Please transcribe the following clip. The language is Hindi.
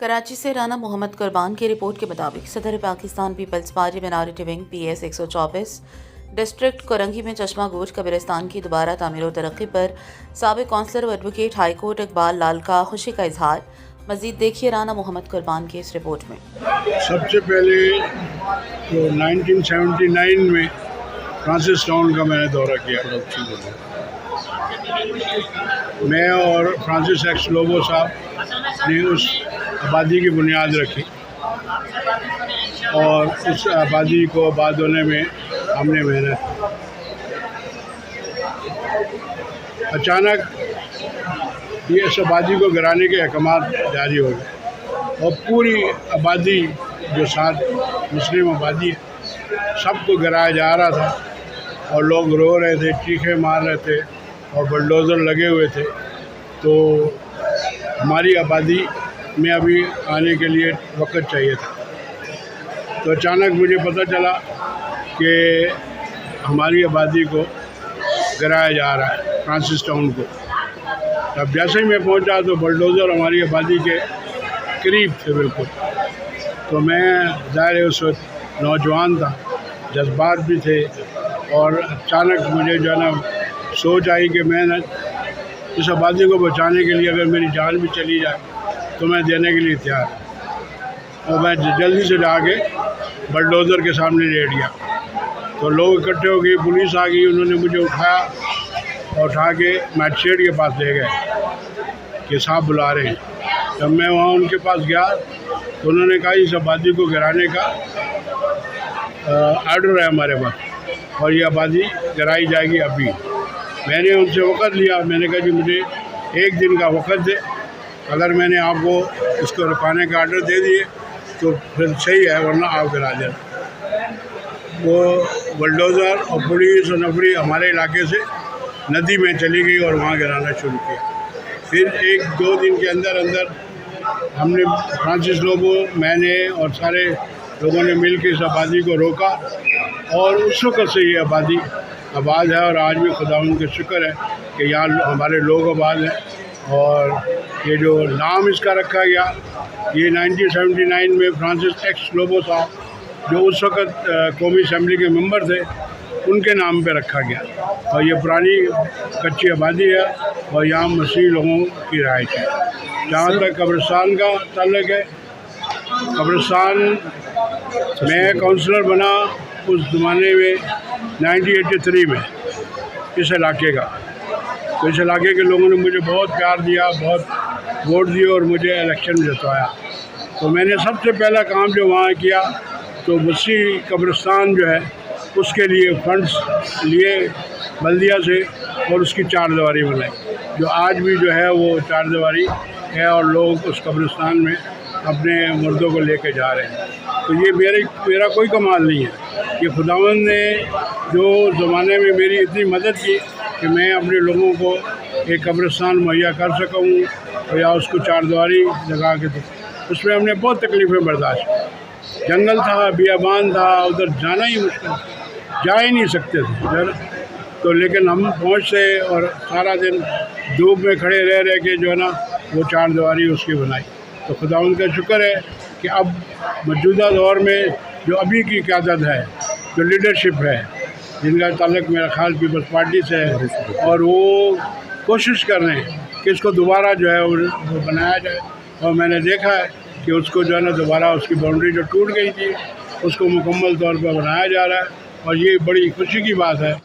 कराची से राना मोहम्मद कुर्बान की रिपोर्ट के मुताबिक सदर Pakistan Peoples Party minority wing PS 124 district Korangi में चश्मा गोश कब्रिस्तान की दोबारा तामीर और तरक्की पर साबिक कौंसलर व एडवोकेट हाई कोर्ट इकबाल लाल का खुशी का इजहार। मजीद देखिए राना मोहम्मद कुर्बान की इस रिपोर्ट में। सबसे पहले तो 1979 में फ्रांसिस टाउन का मैंने दौरा किया। मैं और फ्रांसिस एक्स लोबो साहब ने उस आबादी की बुनियाद रखी और उस आबादी को आबाद होने में हमने मेहनत। अचानक ये इस आबादी को गिराने के अहकाम जारी हो गए और पूरी आबादी जो साथ मुस्लिम आबादी है सबको गिराया जा रहा था और लोग रो रहे थे, चीखें मार रहे थे और बुलडोज़र लगे हुए थे। तो हमारी आबादी में अभी आने के लिए वक्त चाहिए था। तो अचानक मुझे पता चला कि हमारी आबादी को गिराया जा रहा है, फ्रांसिस टाउन को। तब जैसे ही मैं पहुंचा तो बुलडोज़र हमारी आबादी के करीब थे बिल्कुल। तो मैं ज़ाहिर उस वक्त नौजवान था, जज्बात भी थे और अचानक मुझे जो है ना सोच आई कि मैं न इस आबादी को बचाने के लिए अगर मेरी जान भी चली जाए तो मैं देने के लिए तैयार। और मैं जल्दी से जाके बुलडोज़र के सामने लेट गया। तो लोग इकट्ठे हो गए, पुलिस आ गई, उन्होंने मुझे उठाया और उठा के मैजिस्ट्रेट के पास ले गए कि साहब बुला रहे हैं। जब मैं वहाँ उनके पास गया तो उन्होंने कहा इस आबादी को गिराने का आर्डर है हमारे पास और ये आबादी गिराई जाएगी अभी। मैंने उनसे वक़्त लिया, मैंने कहा जी मुझे एक दिन का वक़्त दे, अगर मैंने आपको इसको रुकाने का आर्डर दे दिए तो फिर सही है, वरना आप गिरा दें। वो बुलडोज़र और पुलिस और नफरी हमारे इलाके से नदी में चली गई और वहाँ गिराना शुरू किया। फिर एक दो दिन के अंदर अंदर हमने फ्रांसिस लोबो, मैंने और सारे लोगों ने मिल के इस आबादी को रोका और उस वक़्त से ये आबादी आबाद है। और आज भी खुदावंद का शुक्र है कि यहाँ हमारे लोग आबाद हैं। और ये जो नाम इसका रखा गया, ये 1979 में फ्रांसिस एक्स लोबो साहब जो उस वक़्त कौमी असम्बली के मेंबर थे उनके नाम पे रखा गया। और ये पुरानी कच्ची आबादी है और यहाँ मसीह लोगों की रहाइश है। जहाँ तक कब्रिस्तान का ताल्लुक़ है, कब्रिस्तान मैं काउंसलर बना उस ज़माने में 1983 में इस इलाके का। तो इस इलाके के लोगों ने मुझे बहुत प्यार दिया, बहुत वोट दिए और मुझे इलेक्शन में जितवाया। तो मैंने सबसे पहला काम जो वहाँ किया तो मसीह कब्रिस्तान जो है उसके लिए फंड्स लिए बल्दिया से और उसकी चारदीवारी बनाई, जो आज भी जो है वो चारदीवारी है और लोग उस कब्रिस्तान में अपने मुर्दों को लेके जा रहे हैं। तो ये मेरा कोई कमाल नहीं है, ये खुदावंद ने जो ज़माने में मेरी इतनी मदद की कि मैं अपने लोगों को एक कब्रिस्तान मुहैया कर सका हूँ या उसको चारदीवारी लगा के। तो उसमें हमने बहुत तकलीफ़ें बर्दाश्त की। जंगल था, बियाबान था, उधर जाना ही मुश्किल, जा ही नहीं सकते थे उधर। तो लेकिन हम पहुँचे और सारा दिन धूप में खड़े रह रह के जो है ना वो चारदीवारी उसकी बनाई। तो खुदावंद का शुक्र है कि अब मौजूदा दौर में जो अभी की क़यादत है, जो लीडरशिप है, जिनका ताल्लुक़ मेरा ख्याल पीपल्स पार्टी से है, और वो कोशिश कर रहे हैं कि इसको दोबारा जो है वो बनाया जाए। और मैंने देखा है कि उसको जो है ना दोबारा उसकी बाउंड्री जो टूट गई थी उसको मुकम्मल तौर पर बनाया जा रहा है और ये बड़ी खुशी की बात है।